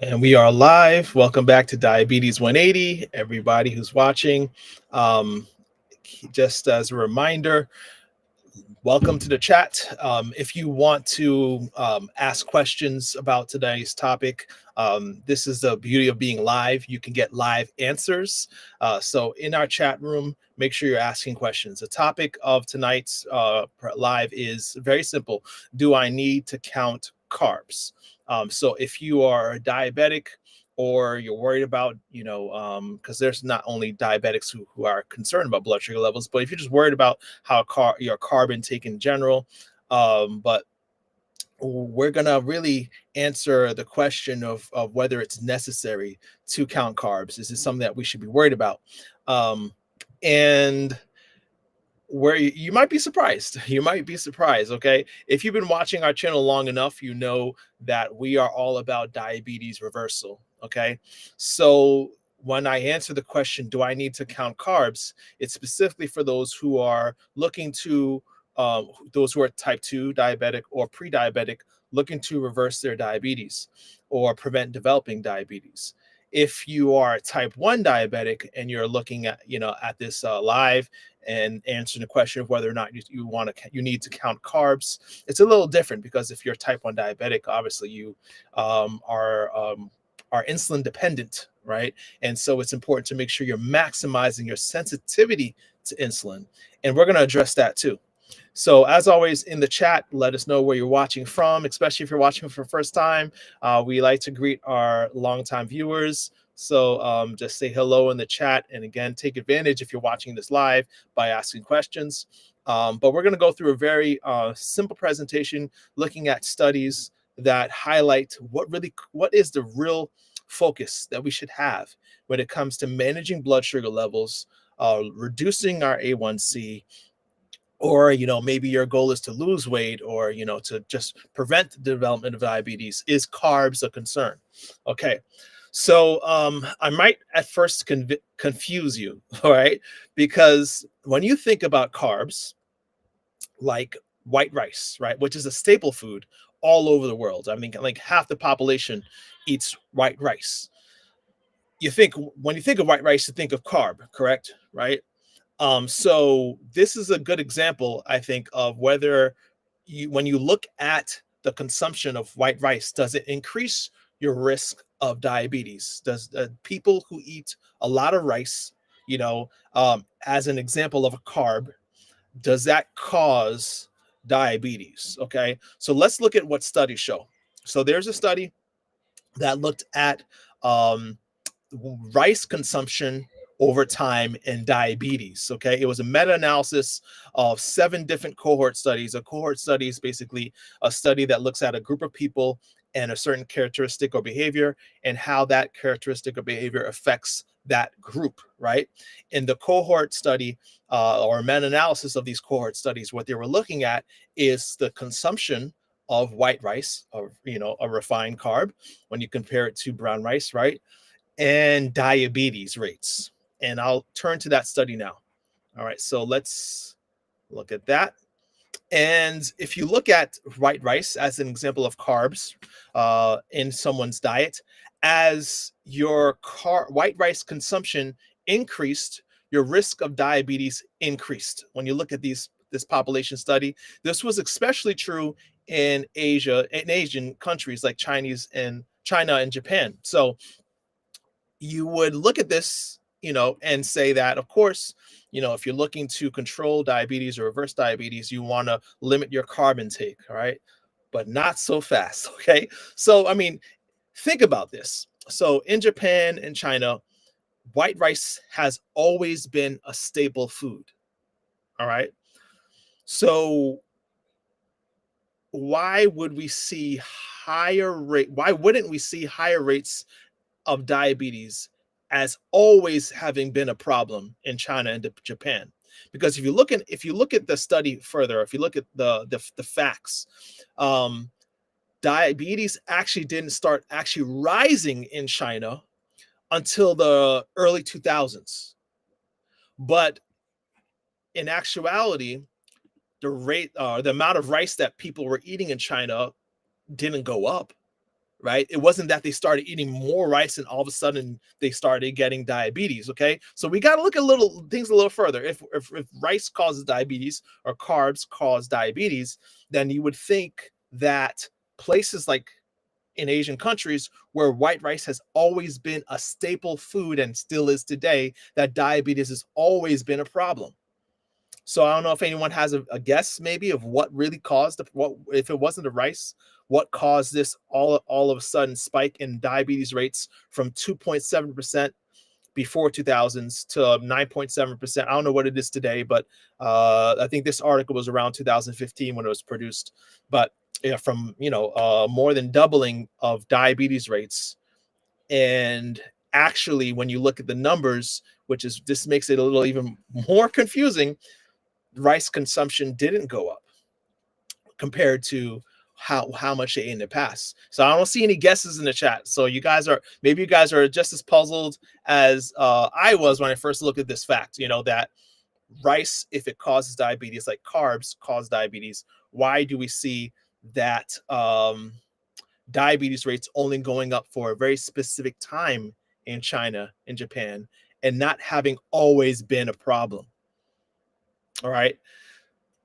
And we are live. Welcome back to Diabetes 180, everybody who's watching. Um, just as a reminder, welcome to the chat. If you want to ask questions about today's topic, this is the beauty of being live. You can get live answers. So in our chat room, make sure you're asking questions. The topic of tonight's live is very simple. Do I need to count carbs? So if you are a diabetic, or you're worried about, because there's not only diabetics who are concerned about blood sugar levels, but if you're just worried about how your carb intake in general, but we're gonna really answer the question of whether it's necessary to count carbs. Is this something that we should be worried about? And where you might be surprised. You might be surprised, okay? If you've been watching our channel long enough, you know that we are all about diabetes reversal, okay? So when I answer the question, do I need to count carbs? It's specifically for those who are looking to, those who are type 2 diabetic or pre-diabetic, looking to reverse their diabetes or prevent developing diabetes. If you are type 1 diabetic and you're looking at, at this live and answering the question of whether or not you need to count carbs, it's a little different, because if you're type 1 diabetic, obviously you are insulin dependent, right? And so it's important to make sure you're maximizing your sensitivity to insulin, and we're going to address that too. So as always, in the chat, let us know where you're watching from, especially if you're watching for the first time. We like to greet our longtime viewers. So just say hello in the chat. And again, take advantage if you're watching this live by asking questions. But we're going to go through a very simple presentation looking at studies that highlight what is the real focus that we should have when it comes to managing blood sugar levels, reducing our A1C, or maybe your goal is to lose weight, or to just prevent the development of diabetes. Is carbs a concern? Okay, so I might at first confuse you, all right, because when you think about carbs, like white rice, right, which is a staple food all over the world. I mean, like half the population eats white rice. When you think of white rice, you think of carb, correct? Right? So this is a good example, I think, of whether when you look at the consumption of white rice, does it increase your risk of diabetes? Does people who eat a lot of rice, as an example of a carb, does that cause diabetes? Okay, so let's look at what studies show. So there's a study that looked at um, rice consumption over time and diabetes. Okay, it was a meta-analysis of 7 different cohort studies. A cohort study is basically a study that looks at a group of people and a certain characteristic or behavior, and how that characteristic or behavior affects that group, right? In the cohort study, or meta-analysis of these cohort studies, what they were looking at is the consumption of white rice, or a refined carb, when you compare it to brown rice, right? And diabetes rates. And I'll turn to that study now. All right, so let's look at that. And if you look at white rice as an example of carbs in someone's diet, as your white rice consumption increased, your risk of diabetes increased. When you look at this population study, this was especially true in Asia, in Asian countries like China and Japan. So you would look at this, and say that, of course, if you're looking to control diabetes or reverse diabetes, you want to limit your carb intake, all right? But not so fast, okay? So, I mean, think about this. So in Japan and China, white rice has always been a staple food, all right? So why wouldn't we see higher rates of diabetes as always having been a problem in China and Japan? Because if you look at the study further, if you look at the facts, diabetes actually didn't start actually rising in China until the early 2000s. But in actuality, the amount of rice that people were eating in China didn't go up, right? It wasn't that they started eating more rice and all of a sudden they started getting diabetes. Okay, so we got to look at little things a little further. If rice causes diabetes or carbs cause diabetes, then you would think that places like in Asian countries where white rice has always been a staple food and still is today, that diabetes has always been a problem. So I don't know if anyone has a guess maybe of what really caused what, if it wasn't the rice, what caused this all of a sudden spike in diabetes rates from 2.7% before 2000s to 9.7%. I don't know what it is today, but I think this article was around 2015 when it was produced. But yeah, from more than doubling of diabetes rates. And actually, when you look at the numbers, which is this makes it a little even more confusing, rice consumption didn't go up compared to how much they ate in the past. So I don't see any guesses in the chat. So you guys are just as puzzled as I was when I first looked at this fact. That rice, if it causes diabetes, like carbs cause diabetes, why do we see that diabetes rates only going up for a very specific time in China and Japan, and not having always been a problem? All right.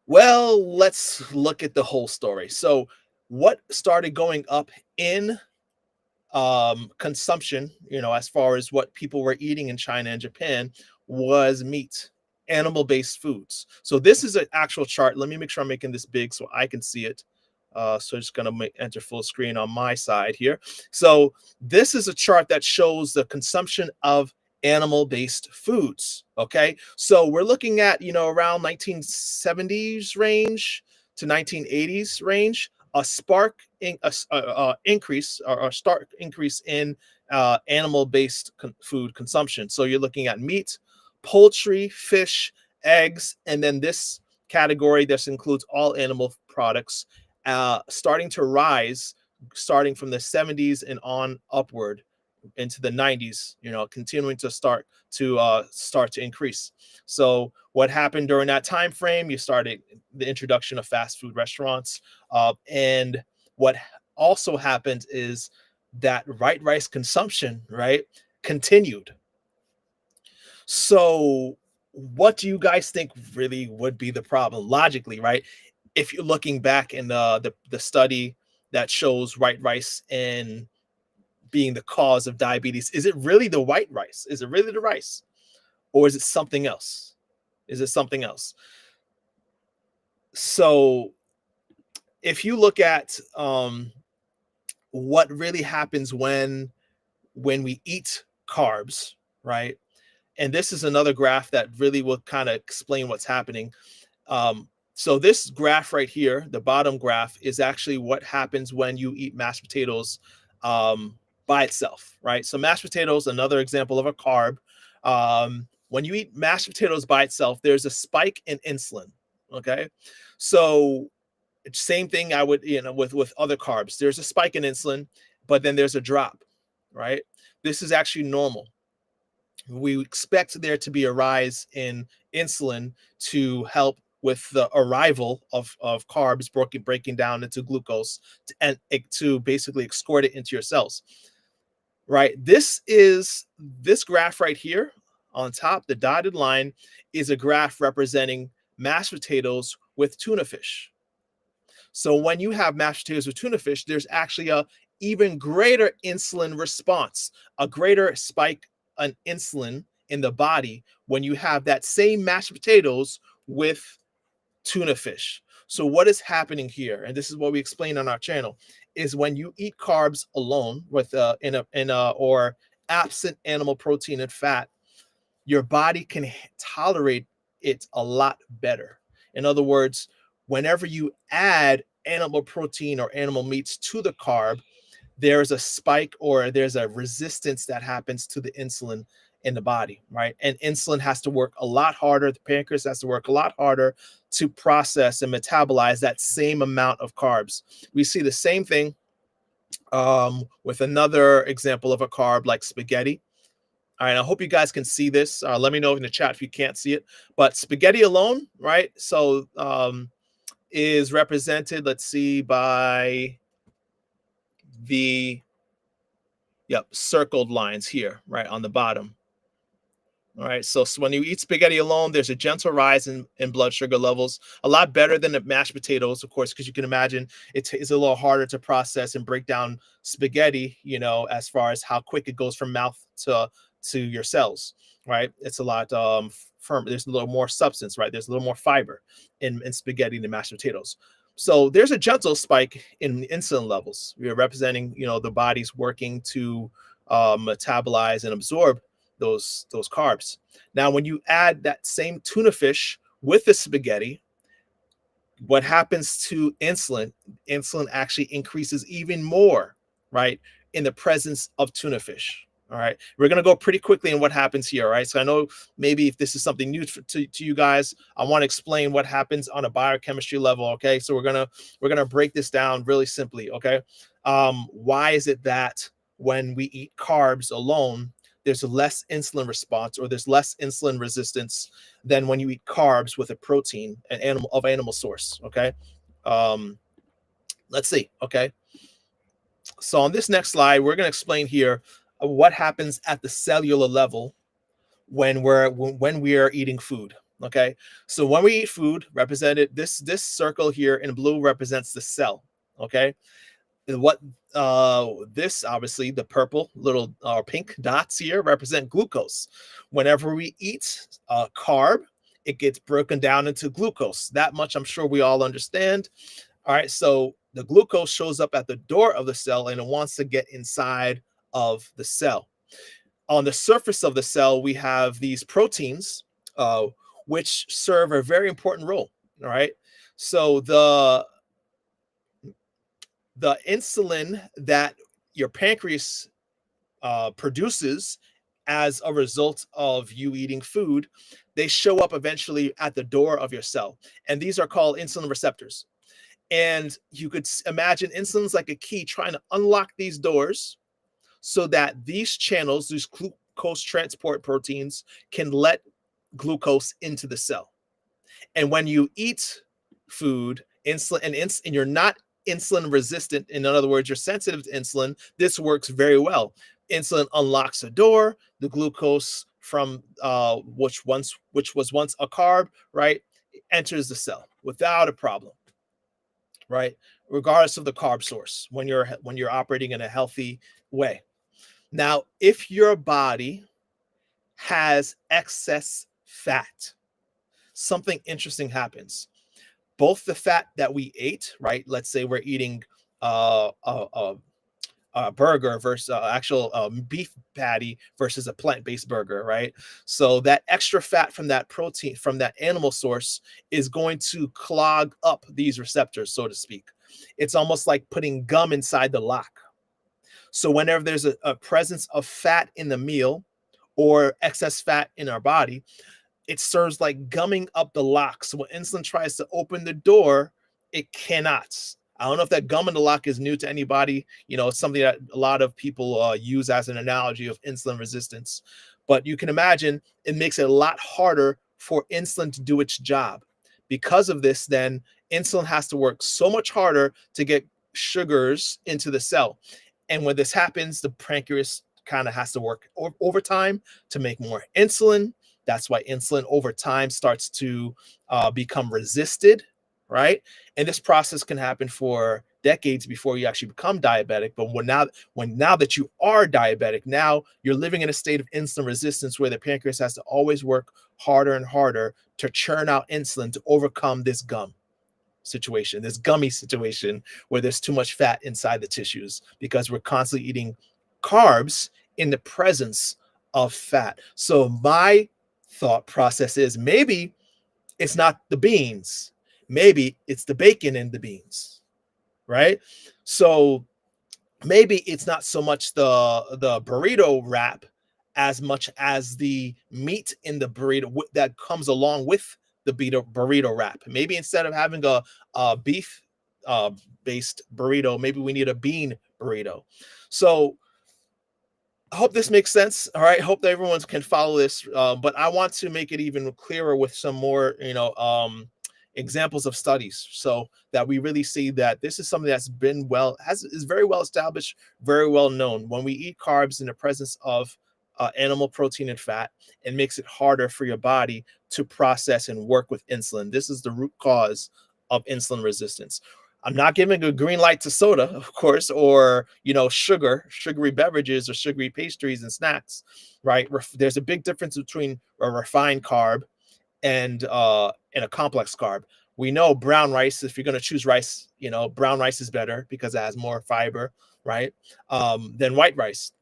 Well, let's look at the whole story. So, what started going up in consumption, as far as what people were eating in China and Japan, was meat, animal-based foods. So, this is an actual chart. Let me make sure I'm making this big so I can see it. So, I'm just going to enter full screen on my side here. So, this is a chart that shows the consumption of animal-based foods. Okay, so we're looking at around 1970s range to 1980s range, a increase or a stark increase in animal-based food consumption. So you're looking at meat, poultry, fish, eggs, and then this category, this includes all animal products, starting to rise starting from the 70s and on upward into the 90s, continuing to start to increase. So what happened during that time frame? You started the introduction of fast food restaurants, and what also happened is that white rice consumption, right, continued. So what do you guys think really would be the problem logically, right? If you're looking back in the study that shows white rice and being the cause of diabetes, is it really the white rice? Is it really the rice? Or is it something else? Is it something else? So if you look at what really happens when we eat carbs, right? And this is another graph that really will kind of explain what's happening. So this graph right here, the bottom graph, is actually what happens when you eat mashed potatoes by itself, right? So mashed potatoes, another example of a carb. When you eat mashed potatoes by itself, there's a spike in insulin. Okay, so same thing I would, with other carbs. There's a spike in insulin, but then there's a drop, right? This is actually normal. We expect there to be a rise in insulin to help with the arrival of carbs breaking down into glucose and to basically escort it into your cells. Right. This graph right here on top, the dotted line, is a graph representing mashed potatoes with tuna fish. So when you have mashed potatoes with tuna fish, there's actually a even greater insulin response, a greater spike in insulin in the body when you have that same mashed potatoes with tuna fish. So what is happening here, and this is what we explain on our channel, is when you eat carbs alone with or absent animal protein and fat, your body can tolerate it a lot better. In other words, whenever you add animal protein or animal meats to the carb, there's a spike or there's a resistance that happens to the insulin in the body, right? And insulin has to work a lot harder. The pancreas has to work a lot harder to process and metabolize that same amount of carbs. We see the same thing with another example of a carb like spaghetti. All right, I hope you guys can see this. Let me know in the chat if you can't see it. But spaghetti alone, right? So is represented, let's see, by the Yep, circled lines here, right on the bottom. All right. So when you eat spaghetti alone, there's a gentle rise in blood sugar levels, a lot better than the mashed potatoes, of course, because you can imagine it's a little harder to process and break down spaghetti, as far as how quick it goes from mouth to your cells, right? It's a lot firm. There's a little more substance, right? There's a little more fiber in spaghetti than mashed potatoes. So there's a gentle spike in insulin levels. We're representing, the body's working to metabolize and absorb those carbs. Now, when you add that same tuna fish with the spaghetti, what happens to insulin? Insulin actually increases even more, right, in the presence of tuna fish. All right, we're gonna go pretty quickly in what happens here. All right, so I know maybe if this is something new to you guys, I want to explain what happens on a biochemistry level. Okay, so we're gonna break this down really simply. Okay, why is it that when we eat carbs alone, there's a less insulin response, or there's less insulin resistance than when you eat carbs with a protein, an animal source? Okay, um, let's see. Okay, so on this next slide, we're going to explain here what happens at the cellular level when we are eating food. Okay, so when we eat food, represented this circle here in blue represents the cell. Okay, what this, obviously the purple little pink dots here represent glucose. Whenever we eat a carb, it gets broken down into glucose. That much I'm sure we all understand. All right, so the glucose shows up at the door of the cell and it wants to get inside of the cell. On the surface of the cell, we have these proteins, which serve a very important role. All right, so the insulin that your pancreas produces as a result of you eating food, they show up eventually at the door of your cell. And these are called insulin receptors. And you could imagine insulin's like a key trying to unlock these doors so that these channels, these glucose transport proteins, can let glucose into the cell. And when you eat food, and you're not insulin resistant, in other words, you're sensitive to insulin, this works very well. Insulin unlocks a door, the glucose from which was once a carb, right, enters the cell without a problem, right? Regardless of the carb source, when you're operating in a healthy way. Now, if your body has excess fat, something interesting happens. Both the fat that we ate, right? Let's say we're eating a burger versus actual beef patty versus a plant-based burger, right? So that extra fat from that protein, from that animal source, is going to clog up these receptors, so to speak. It's almost like putting gum inside the lock. So whenever there's a presence of fat in the meal or excess fat in our body, it serves like gumming up the lock. So when insulin tries to open the door, it cannot. I don't know if that gum in the lock is new to anybody. It's something that a lot of people use as an analogy of insulin resistance. But you can imagine it makes it a lot harder for insulin to do its job. Because of this, then insulin has to work so much harder to get sugars into the cell. And when this happens, the pancreas kind of has to work overtime to make more insulin. That's why insulin over time starts to become resisted, right? And this process can happen for decades before you actually become diabetic. But now that you are diabetic, now you're living in a state of insulin resistance where the pancreas has to always work harder and harder to churn out insulin to overcome this gummy situation where there's too much fat inside the tissues because we're constantly eating carbs in the presence of fat. So my thought process is maybe it's not the beans, maybe it's the bacon in the beans, right? So maybe it's not so much the burrito wrap as much as the meat in the burrito that comes along with the burrito wrap. Maybe instead of having a beef based burrito, maybe we need a bean burrito. So I hope this makes sense. All right. Hope that everyone can follow this. But I want to make it even clearer with some more, examples of studies, so that we really see that this is something that's been is very well established, very well known. When we eat carbs in the presence of animal protein and fat, it makes it harder for your body to process and work with insulin. This is the root cause of insulin resistance. I'm not giving a green light to soda, of course, or sugary beverages or sugary pastries and snacks, right? There's a big difference between a refined carb and a complex carb. We know brown rice, if you're going to choose rice, brown rice is better because it has more fiber, right? Than white rice.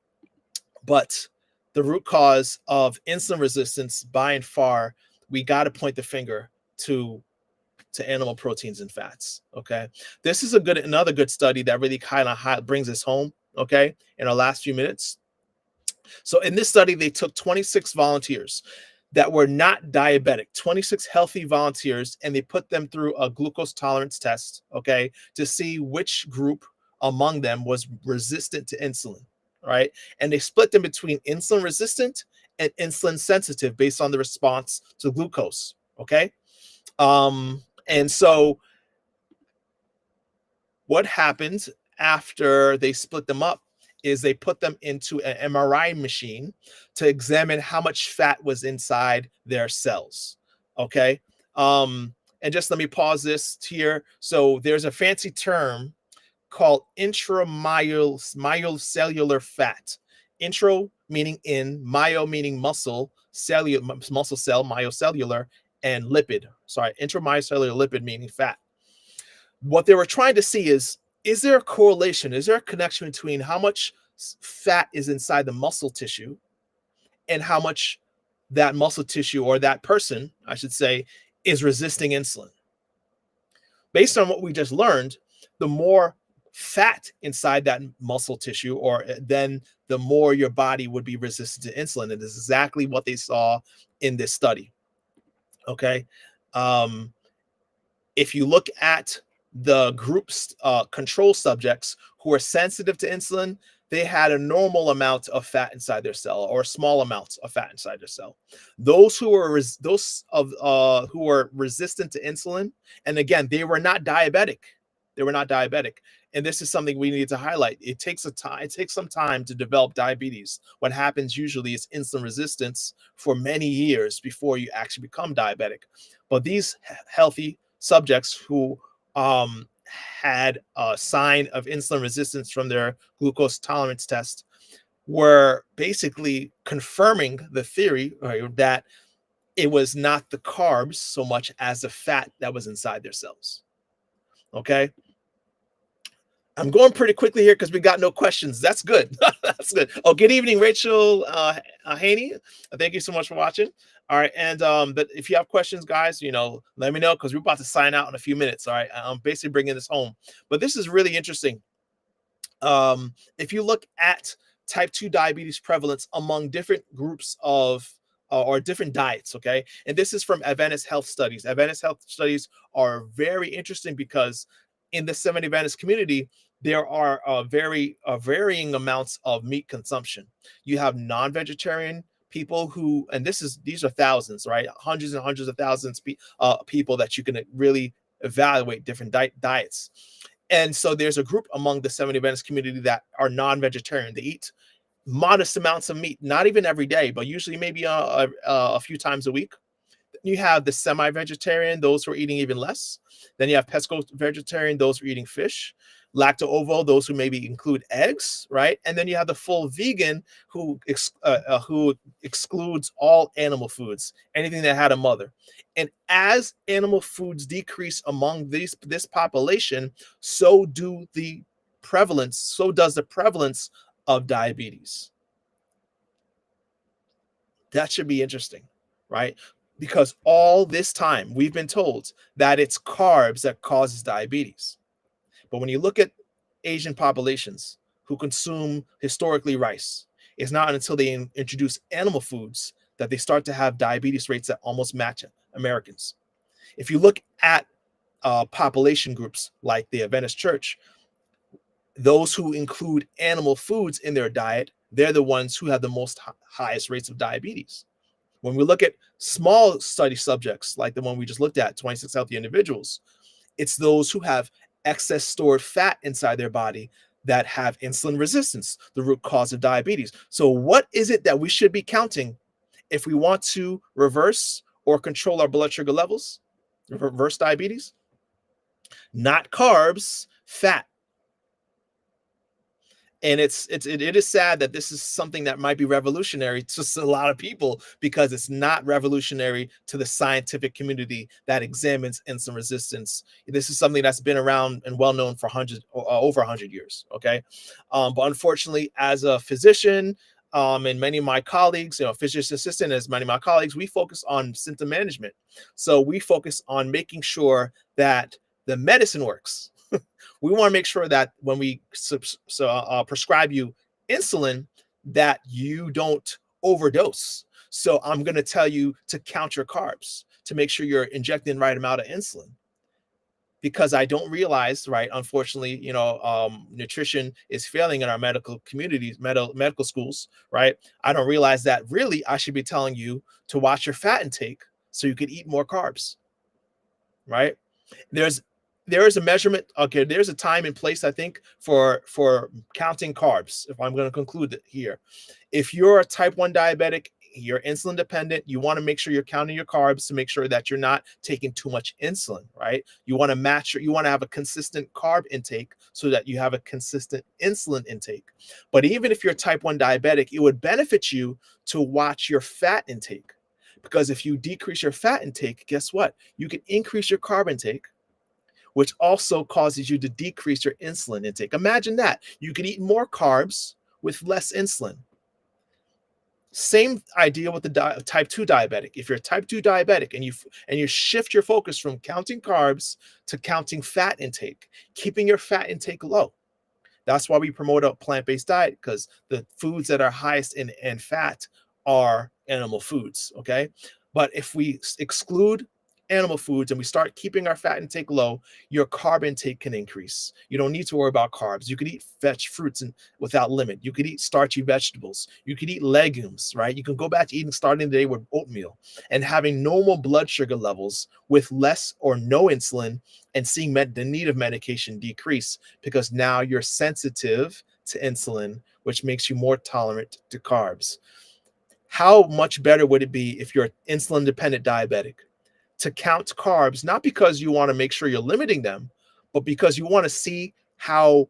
But the root cause of insulin resistance, by and far, we got to point the finger to animal proteins and fats. Okay, this is another good study that really kind of brings us home. Okay, in our last few minutes. So in this study, they took 26 volunteers that were not diabetic, 26 healthy volunteers, and they put them through a glucose tolerance test, okay, to see which group among them was resistant to insulin, right? And they split them between insulin resistant and insulin sensitive based on the response to glucose, okay? And so what happened after they split them up is they put them into an MRI machine to examine how much fat was inside their cells. Okay. And just let me pause this here. So there's a fancy term called intracellular fat. Intro meaning in, myo meaning muscle, muscle cell, myocellular, and lipid. Sorry, intramyocellular lipid meaning fat. What they were trying to see is there a correlation? Is there a connection between how much fat is inside the muscle tissue and how much that muscle tissue, or that person, I should say, is resisting insulin? Based on what we just learned, the more fat inside that muscle tissue, or then the more your body would be resistant to insulin. And this is exactly what they saw in this study. Okay. If you look at the group's control subjects who are sensitive to insulin, they had a normal amount of fat inside their cell, or small amounts of fat inside their cell. Those who were who were resistant to insulin, and again, they were not diabetic. They were not diabetic. And this is something we need to highlight. It takes some time to develop diabetes. What happens usually is insulin resistance for many years before you actually become diabetic. But these healthy subjects who had a sign of insulin resistance from their glucose tolerance test were basically confirming the theory, right, that it was not the carbs so much as the fat that was inside their cells. Okay. I'm going pretty quickly here because we got no questions. That's good. That's good. Oh, good evening, Rachel Haney. Thank you so much for watching. All right. And but if you have questions, guys, let me know, because we're about to sign out in a few minutes. All right. I'm basically bringing this home. But this is really interesting. If you look at type 2 diabetes prevalence among different groups of or different diets, okay? And this is from Adventist Health Studies. Adventist Health Studies are very interesting because in the Seventh Adventist community, there are varying amounts of meat consumption. You have non-vegetarian people who, and these are thousands, right? Hundreds and hundreds of thousands people that you can really evaluate different diets. And so there's a group among the Seventh Adventist community that are non-vegetarian. They eat modest amounts of meat, not even every day, but usually maybe a few times a week. You have the semi-vegetarian, those who are eating even less. Then you have pesco-vegetarian, those who are eating fish. Lacto-ovo, those who maybe include eggs, right? And then you have the full vegan who excludes all animal foods, anything that had a mother. And as animal foods decrease among this population, so does the prevalence of diabetes. That should be interesting, right? Because all this time we've been told that it's carbs that causes diabetes. But when you look at Asian populations who consume historically rice, it's not until they introduce animal foods that they start to have diabetes rates that almost match Americans. If you look at population groups like the Adventist Church, those who include animal foods in their diet, they're the ones who have the highest rates of diabetes. When we look at small study subjects, like the one we just looked at, 26 healthy individuals, it's those who have excess stored fat inside their body that have insulin resistance, the root cause of diabetes. So what is it that we should be counting if we want to reverse or control our blood sugar levels, reverse diabetes? Not carbs, fat. And it is sad that this is something that might be revolutionary to a lot of people, because it's not revolutionary to the scientific community that examines insulin resistance. This is something that's been around and well known for over 100 years. Okay, but unfortunately, as a physician, and many of my colleagues, physician assistant, as many of my colleagues, we focus on symptom management. So we focus on making sure that the medicine works. We want to make sure that when we prescribe you insulin, that you don't overdose. So I'm going to tell you to count your carbs to make sure you're injecting the right amount of insulin. Because I don't realize, right, unfortunately, nutrition is failing in our medical communities, medical schools, right? I don't realize that really I should be telling you to watch your fat intake so you can eat more carbs, right? There is a measurement. Okay, there's a time and place, I think, for counting carbs. If I'm going to conclude it here, if you're a type 1 diabetic, you're insulin dependent, you want to make sure you're counting your carbs to make sure that you're not taking too much insulin, right? You want to have a consistent carb intake so that you have a consistent insulin intake. But even if you're type 1 diabetic, it would benefit you to watch your fat intake, because if you decrease your fat intake, guess what? You can increase your carb intake, which also causes you to decrease your insulin intake. Imagine that. You can eat more carbs with less insulin. Same idea with the type 2 diabetic. If you're a type 2 diabetic and you shift your focus from counting carbs to counting fat intake, keeping your fat intake low. That's why we promote a plant-based diet, because the foods that are highest in fat are animal foods, okay? But if we exclude animal foods and we start keeping our fat intake low, your carb intake can increase. You don't need to worry about carbs. You could eat fruits without limit. You could eat starchy vegetables. You could eat legumes, right? You can go back to starting the day with oatmeal and having normal blood sugar levels with less or no insulin, and seeing the need of medication decrease, because now you're sensitive to insulin, which makes you more tolerant to carbs. How much better would it be if you're an insulin dependent diabetic to count carbs, not because you want to make sure you're limiting them, but because you want to see how,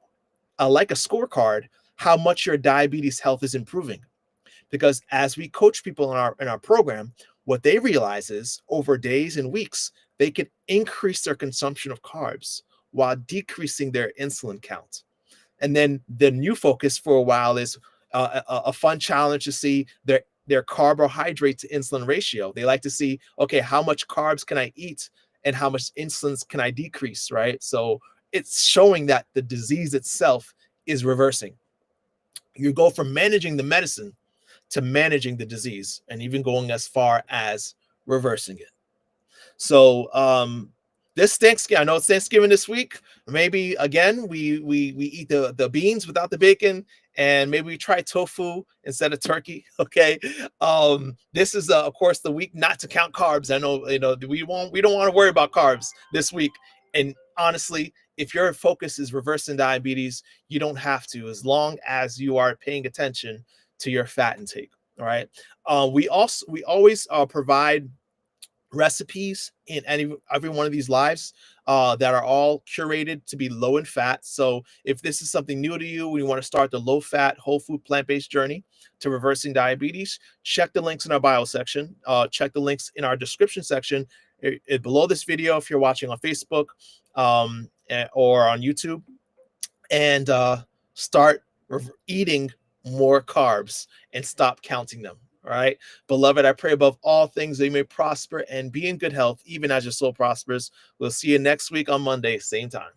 like a scorecard, how much your diabetes health is improving. Because as we coach people in our program, what they realize is over days and weeks, they can increase their consumption of carbs while decreasing their insulin count. And then the new focus for a while is a fun challenge to see their carbohydrate to insulin ratio. They like to see, okay, how much carbs can I eat and how much insulin can I decrease, right? So it's showing that the disease itself is reversing. You go from managing the medicine to managing the disease, and even going as far as reversing it. So this Thanksgiving, I know it's Thanksgiving this week. Maybe again we eat the beans without the bacon, and maybe we try tofu instead of turkey. Okay. This is of course the week not to count carbs. I know, we don't want to worry about carbs this week. And honestly, if your focus is reversing diabetes, you don't have to, as long as you are paying attention to your fat intake. All right. We always provide recipes in every one of these lives that are all curated to be low in fat. So if this is something new to you, we want to start the low fat, whole food, plant-based journey to reversing diabetes, check the links in our bio section. Check the links in our description section below this video if you're watching on Facebook or on YouTube, and start eating more carbs and stop counting them. All right, beloved, I pray above all things that you may prosper and be in good health, even as your soul prospers. We'll see you next week on Monday, same time.